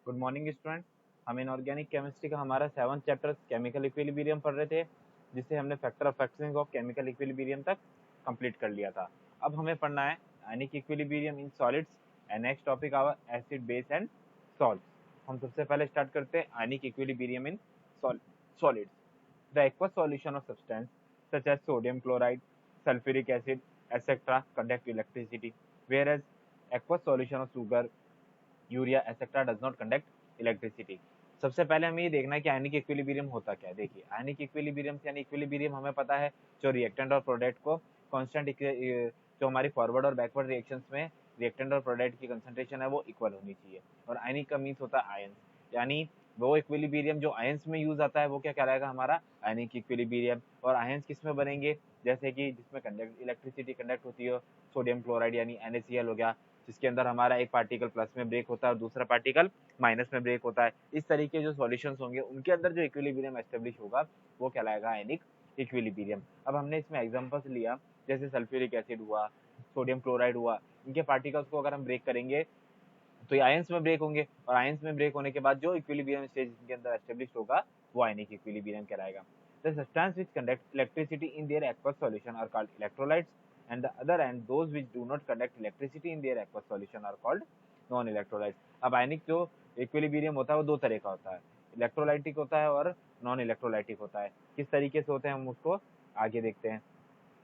Good morning student. हम inorganic chemistry का हमारा 7th चैप्टर केमिकल इक्विलिब्रियम पढ़ रहे थे, जिसे हमने factor of fractions of chemical equilibrium तक कंप्लीट कर लिया था। अब हमें पढ़ना है ionic equilibrium in solids and next topic our acid base and salts. हम सबसे पहले स्टार्ट करते हैं ionic equilibrium in solids. The aqueous solution of substance such as sodium chloride, sulphuric acid etc conduct electricity, whereas aqueous solution of sugar, urea etcetera does not conduct electricity. सबसे पहले हमें ये देखना है कि आयनिक इक्विलिब्रियम होता क्या है। देखिए, आयनिक इक्विलिब्रियम यानी इक्विलिब्रियम हमें पता है जो रिएक्टेंट और प्रोडक्ट को कांस्टेंट, जो हमारी फॉरवर्ड और बैकवर्ड रिएक्शंस में रिएक्टेंट और प्रोडक्ट की कंसंट्रेशन है वो इक्वल होनी चाहिए। और आयनिक का मीन्स होता है आयंस, यानी वो इक्विलिब्रियम जो आयंस में यूज आता है वो क्या कहलाएगा, हमारा आयनिक इक्विलिब्रियम। और आयंस किस में बनेंगे, जैसे कि जिसमें कंडक्ट इलेक्ट्रिसिटी कंडक्ट होती है, सोडियम क्लोराइड यानी NaCl हो गया, जिसके अंदर हमारा एक पार्टिकल प्लस में ब्रेक होता है और दूसरा पार्टिकल माइनस में ब्रेक होता है। इस तरीके जो सॉल्यूशंस होंगे उनके अंदर जो इक्विलिब्रियम एस्टेब्लिश होगा वो कहलाएगा आयनिक इक्विलिब्रियम। अब हमने इसमें एग्जांपल्स लिया, जैसे सल्फ्यूरिक एसिड हुआ, सोडियम क्लोराइड हुआ, इनके पार्टिकल्स को अगर हम ब्रेक करेंगे तो ये आयंस में ब्रेक होंगे, और आयंस में ब्रेक होने के बाद जो इक्विलिब्रियम स्टेज के अंदर एस्टेब्लिश होगा वो आयनिक इक्विलिब्रियम कहलाएगा। The substance which conduct electricity in their aqueous solution are called electrolytes, and the other end those which do not conduct electricity in their aqueous solution are called non electrolytes। अब आयनिक जो equilibrium होता है वो दो तरह का होता है, इलेक्ट्रोलाइटिक होता है और नॉन इलेक्ट्रोलाइटिक होता है। किस तरीके से होते हैं हम उसको आगे देखते हैं।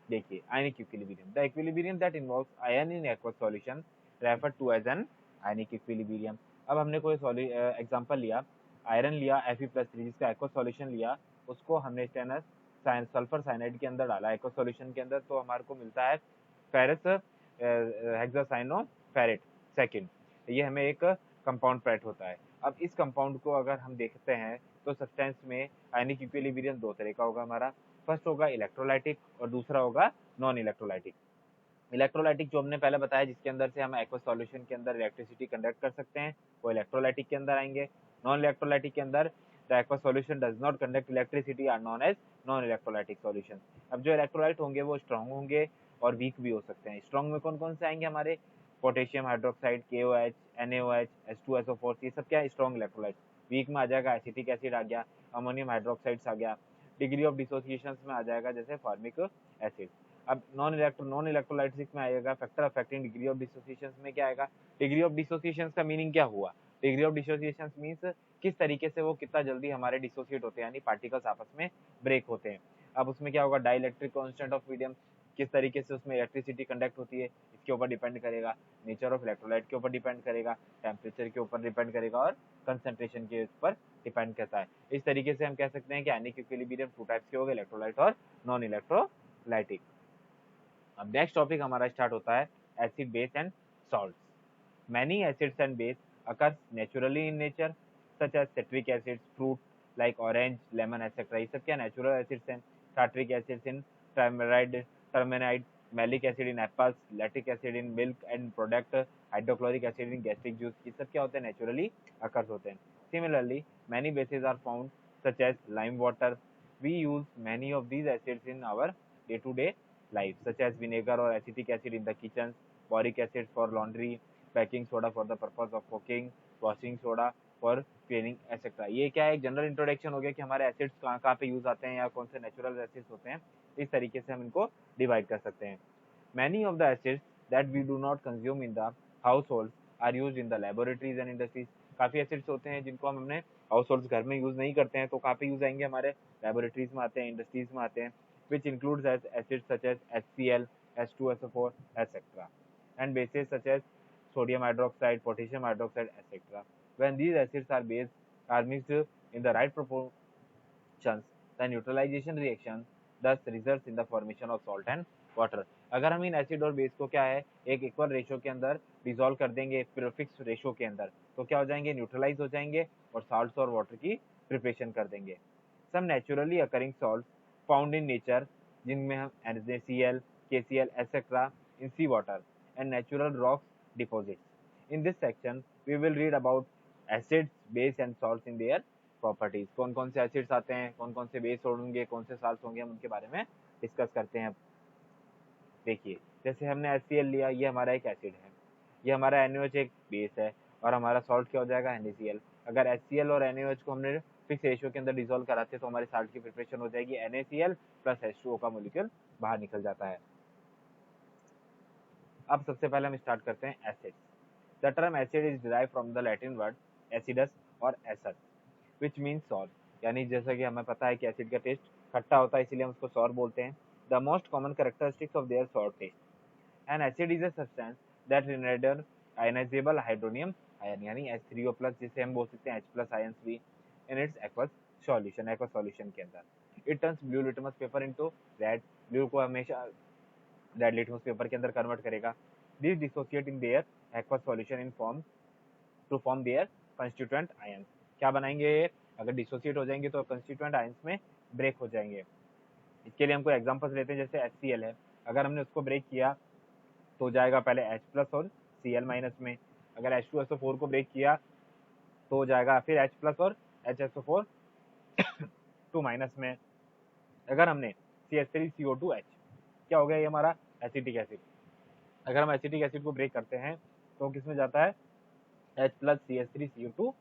देखिए, ionic equilibrium, the equilibrium that involves ion in aqueous solution refer to as an ionic equilibrium. अब हमने कोई एग्जांपल लिया, आयरन लिया Fe+3 जिसका एक्वस सॉल्यूशन लिया, उसको हमने स्टेनस सल्फर साइनाइड के अंदर डाला एक्वस सॉल्यूशन के अंदर, तो हमारे को मिलता है फेरस हेक्सासाइनो फेरेट सेकंड। ये हमें एक कंपाउंड पैट होता है। अब इस कंपाउंड को अगर हम देखते हैं तो सब्सटेंस में आयनिक इक्विलिब्रियम दो तरह का होगा हमारा। फर्स्ट होगा इलेक्ट्रोलाइटिक और दूसरा होगा नॉन इलेक्ट्रोलाइटिक। इलेक्ट्रोलाइटिक जो हमने पहले बताया, जिसके अंदर से हम एक्वस सॉल्यूशन के अंदर इलेक्ट्रिसिटी कंडक्ट कर सकते हैं, वो इलेक्ट्रोलाइटिक के अंदर आएंगे। नॉन इलेक्ट्रोलाइटिक के अंदर the aqueous solution does not conduct electricity are known as non electrolytic solution. अब जो इलेक्ट्रोलाइट होंगे वो स्ट्रॉन्ग होंगे और वीक भी हो सकते हैं। स्ट्रॉन्ग में कौन कौन से आएंगे हमारे, potassium hydroxide, KOH, NaOH, H2SO4, ये सब क्या है, स्ट्रॉन्ग इलेक्ट्रोलाइट। वीक में आ जाएगा एसिटिक एसिड आ गया, अमोनियम हाइड्रोक्साइड्स आ गया, डिग्री ऑफ डिसोसिएशन में आ जाएगा जैसे फॉर्मिक एसिड। अब नॉन इलेक्ट्रोलाइटिक में आएगा factor affecting degree of dissociation में क्या आएगा, डिग्री ऑफ डिसोसिएशन का मीनिंग क्या हुआ, डिग्री ऑफ डिसोसिएशन मीन्स किस तरीके से वो कितना जल्दी हमारे डिसोसिएट होते हैं, यानी पार्टिकल्स आपस में ब्रेक होते हैं। अब उसमें क्या होगा, डाइलेक्ट्रिक कांस्टेंट ऑफ मीडियम, किस तरीके से उसमें इलेक्ट्रिसिटी कंडक्ट होती है, इसके ऊपर डिपेंड करेगा। नेचर ऑफ इलेक्ट्रोलाइट के ऊपर डिपेंड करेगा, टेम्परेचर के ऊपर डिपेंड करेगा और कंसंट्रेशन के ऊपर डिपेंड करता है। इस तरीके से हम कह सकते हैं कि आयनिक इक्विलिब्रियम टू टाइप्स के हो गए, इलेक्ट्रोलाइट और नॉन इलेक्ट्रोलाइटिक। अब नेक्स्ट टॉपिक हमारा स्टार्ट होता है acid base and salts. Many acids and base occurs naturally in nature such as citric acids, fruit like orange, lemon etcetera, ये सब क्या नेचुरल एसिड्स हैं। Tartaric acids in tamarind, malic acid in apples, lactic acid in milk and product, hydrochloric acid in gastric juice, ये सब क्या होते हैं, naturally occurs होते हैं। Similarly many bases are found such as lime water. We use many of these acids in our day to day life, such as vinegar or acetic acid in the kitchen, boric acid for laundry, baking soda for the purpose of cooking, washing soda for cleaning etc। ये क्या है, एक general introduction हो गया कि हमारे acids कहाँ कहाँ पे यूज आते हैं या कौन से नेचुरल एसिड्स होते हैं। इस तरीके से हम इनको डिवाइड कर सकते हैं। Many of the acids that we do not consume in the household are use in the laboratories and industries. काफी एसिड्स होते हैं जिनको हम अपने हाउस होल्ड घर में यूज नहीं करते हैं, तो कहाँ पे यूज आएंगे, हमारे लेबोरेटरीज में आते हैं, इंडस्ट्रीज में आते हैं। which includes as acids such as HCl, H2SO4, etc. and bases such as sodium hydroxide, potassium hydroxide, etc. When these acids are mixed in the right proportions, the neutralization reaction thus results in the formation of salt and water। अगर हम in acid और base को क्या है, एक equal ratio के अंदर dissolve कर देंगे, फिक्स रेशो के अंदर, तो क्या हो जाएंगे, न्यूट्रलाइज हो जाएंगे और साल्ट्स और वाटर की प्रिपरेशन कर देंगे। Some naturally occurring salt found in nature, जिनमें हम NaCl, KCl etc in sea water and natural rocks deposits। In this section we will read about acids, base and salts in their properties। कौन कौन से acids आते हैं, कौन कौन से बेस होंगे, कौन से साल्ट्स होंगे, हम उनके बारे में डिस्कस करते हैं। देखिए, जैसे हमने HCl लिया, ये हमारा एक एसिड है, ये हमारा NaOH एक बेस है, और हमारा सॉल्ट क्या हो जाएगा, NaCl। अगर HCl और NaOH को हमने फिक्स रेशियो के अंदर डिसॉल्व कराते तो हमारे साल्ट की प्रिपरेशन हो जाएगी NaCl प्लस H2O का मोलिक्यूल बाहर निकल जाता है। अब सबसे पहले हम स्टार्ट करते हैं acid. The term acid is derive from the Latin word acidus और एसर विच मीन्स सॉर, यानी जैसा कि हमें पता है कि एसिड का टेस्ट खट्टा होता है, इसीलिए हम उसको सॉर बोलते हैं। The most common characteristics of their sour taste. An acid is a substance that render ionizable hydronium ion, यानी H3O प्लस, जिसे हम बोल सकते हैं H+ आयंस भी, इन इट्स एक्वस सॉल्यूशन के अंदर। It turns blue litmus paper into red, blue को हमेशा रेड लिटमस पेपर के अंदर कन्वर्ट करेगा। This dissociate in their aqueous solution in form to form their constituent ions. क्या बनाएंगे ये, अगर डिसोसिएट हो जाएंगे तो कंस्टिट्यूएंट आयंस में ब्रेक हो जाएंगे। इसके लिए हमको एग्जांपल्स लेते हैं, जैसे HCl है, अगर हमने उसको ब्रेक किया तो जाएगा पहले H+ और Cl- में। अगर H2SO4 को ब्रेक किया तो जाएगा फिर H+ और HSO4 2- में। अगर हमने CH3CO2H, क्या हो गया ये हमारा एसिटिक एसिड। अगर हम एसिटिक एसिड को ब्रेक करते हैं तो किस में जाता है, H+ CH3CO2-।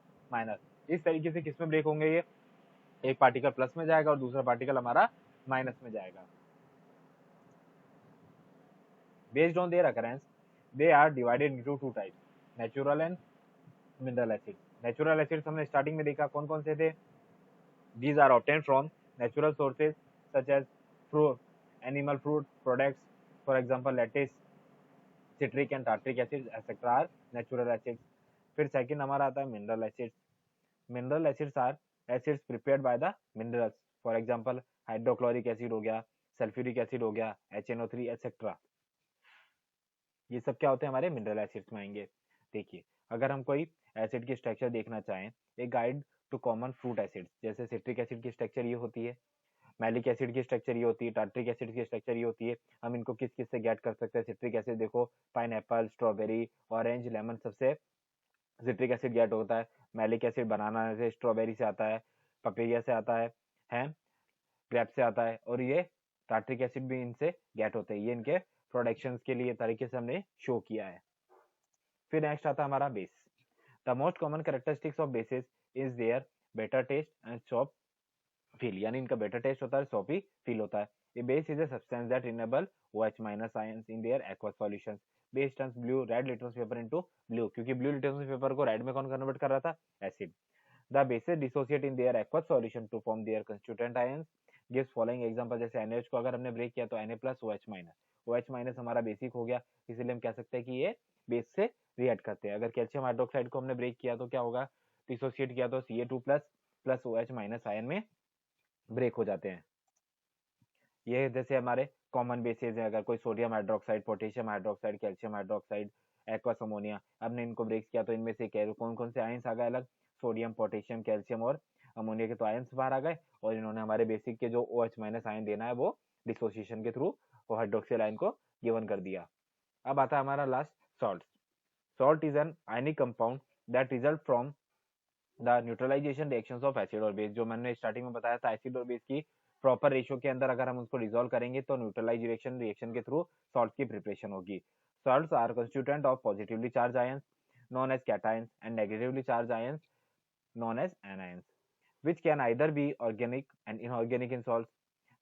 इस तरीके से किस में ब्रेक होंगे ये, एक पार्टिकल प्लस में जाएगा और दूसरा पार्टिकल हमारा माइनस में जाएगा। Based on their occurrence they are divided into 2 types, natural and mineral acid. Natural acids हमने स्टार्टिंग में देखा कौन कौन से थे। These are obtained from natural sources such as fruit, animal fruit products, for example lettuce, citric and tartric acid etc. are natural acids. फिर second हमारा आता है mineral acids. Mineral acids are acids prepared by the minerals, for example hydrochloric acid हो गया, sulphuric acid हो गया, HNO3 etcetera. ये सब क्या होते हैं, हमारे मिनरल एसिड्स में आएंगे। देखिए, अगर हम कोई एसिड की स्ट्रक्चर देखना चाहें, एक guide to common fruit acids, जैसे सिट्रिक एसिड की स्ट्रक्चर ये होती है, मैलिक एसिड की स्ट्रक्चर ये होती है, टार्ट्रिक एसिड की स्ट्रक्चर ये होती है। हम इनको किस किस से गेट कर सकते हैं, सिट्रिक एसिड देखो पाइनएप्पल, स्ट्रॉबेरी, ऑरेंज, लेमन सबसे सिट्रिक एसिड गेट होता है। मैलिक एसिड बनाना से, स्ट्रॉबेरी से आता है, पपैया से आता है ग्रेप से आता है, और ये टार्ट्रिक एसिड भी इनसे गेट होते हैं। ये इनके प्रोडक्शन के लिए तरीके से हमने शो किया है। फिर नेक्स्ट आता है हमारा base. The most common characteristics of bases is their bitter taste and soft feel, यानी इनका बेटर टेस्ट होता है, सॉफी फील होता है। ये base is a substance that enable OH- ions in their aqueous solutions. Base turns blue red litmus paper into blue, क्योंकि blue litmus paper को red में कौन कन्वर्ट कर रहा था, acid. The bases dissociate in their aqueous solution to form their constituent ions. Gives following example, जैसे NaOH को अगर हमने ब्रेक किया तो Na+OH-, OH- हमारा बेसिक हो गया, इसलिए हम कह सकते हैं कि ये बेस से रिएक्ट करते हैं। अगर कैल्शियम हाइड्रोक्साइड को हमने ब्रेक किया तो क्या होगा, डिसोसिएट किया तो Ca2+ प्लस OH- आयन में ब्रेक हो जाते हैं। ये जैसे हमारे कॉमन बेसिस है, अगर कोई sodium hydroxide, potassium hydroxide, calcium hydroxide, aqueous ammonia, हमने इनको ब्रेक किया तो इनमें से कौन कौन से आयंस आ गए अलग, सोडियम, पोटेशियम, कैल्शियम और अमोनिया के तो आयंस बाहर आ गए, और इन्होंने हमारे बेसिक के जो OH- आयन देना है वो डिसोसिएशन के थ्रू वो हाइड्रोक्सिल आयन को गिवन कर दिया। अब आता है हमारा last, salt. Salt is an ionic compound that result from the neutralization reactions of acid और बेस। जो मैंने स्टार्टिंग में बताया था, एसिड और बेस की प्रॉपर रेशियो के अंदर अगर हम उसको डिसॉल्व करेंगे तो न्यूट्रलाइजेशन रिएक्शन के थ्रू सॉल्ट की प्रिपरेशन होगी। Salts are constituent of positively charge ions known as cations and negatively charged ions known as anions, which can either be organic and inorganic in salts.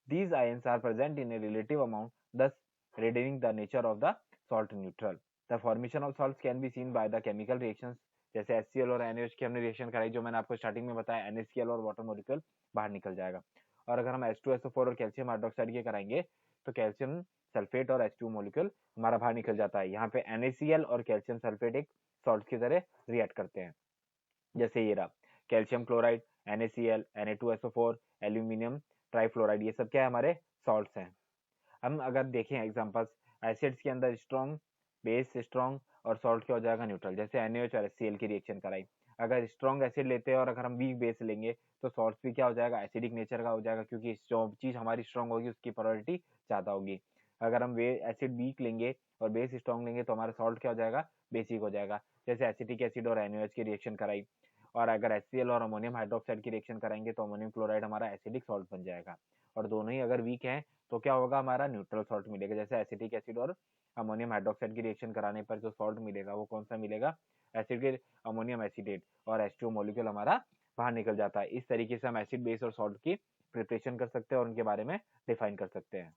These ions are present in a relative amount, thus redeeming the nature of the salt neutral. The formation of salts can be seen by the chemical reactions, जैसे HCl और NaOH की हमने reaction कराई, जो मैंने आपको starting में बताया, NaCl और वाटर मॉलिक्यूल बाहर निकल जाएगा। और अगर हम H2SO4 और कैल्शियम हाइड्रोक्साइड के कराएंगे तो कैल्शियम सल्फेट और H2 मॉलिक्यूल हमारा बाहर निकल जाता है। यहाँ पे NaCl और कैल्शियम सल्फेट एक सॉल्ट की तरह रिएक्ट करते हैं। जैसे ये रहा calcium chloride, NaCl, Na2SO4, aluminium trifluoride, ये सब क्या है, हमारे सॉल्ट्स हैं। हम अगर देखें एग्जांपल्स, एसिड्स के अंदर स्ट्रॉन्ग, बेस स्ट्रॉन्ग और सॉल्ट क्या हो जाएगा, न्यूट्रल। जैसे NaOH और HCl की रिएक्शन कराई, अगर स्ट्रॉन्ग एसिड लेते हैं और अगर हम वीक बेस लेंगे तो सॉल्ट भी क्या हो जाएगा, एसिडिक नेचर का हो जाएगा, क्योंकि जो चीज हमारी स्ट्रॉन्ग होगी उसकी पोलैरिटी ज्यादा होगी। अगर हम एसिड वीक लेंगे और बेस स्ट्रॉन्ग लेंगे तो हमारा सॉल्ट क्या हो जाएगा, बेसिक हो जाएगा। जैसे एसिटिक एसिड और NaOH की रिएक्शन कराई, और अगर HCl और अमोनियम हाइड्रोक्साइड की रिएक्शन कराएंगे तो अमोनियम क्लोराइड हमारा एसिडिक सॉल्ट बन जाएगा। और दोनों ही अगर वीक हैं तो क्या होगा, हमारा न्यूट्रल सॉल्ट मिलेगा। जैसे एसिटिक एसिड और अमोनियम हाइड्रोक्साइड की रिएक्शन कराने पर जो सॉल्ट मिलेगा वो कौन सा मिलेगा, एसिड अमोनियम एसीटेट और H2O मॉलिक्यूल हमारा बाहर निकल जाता है। इस तरीके से हम एसिड बेस और सॉल्ट की प्रिपरेशन कर सकते हैं और उनके बारे में डिफाइन कर सकते हैं।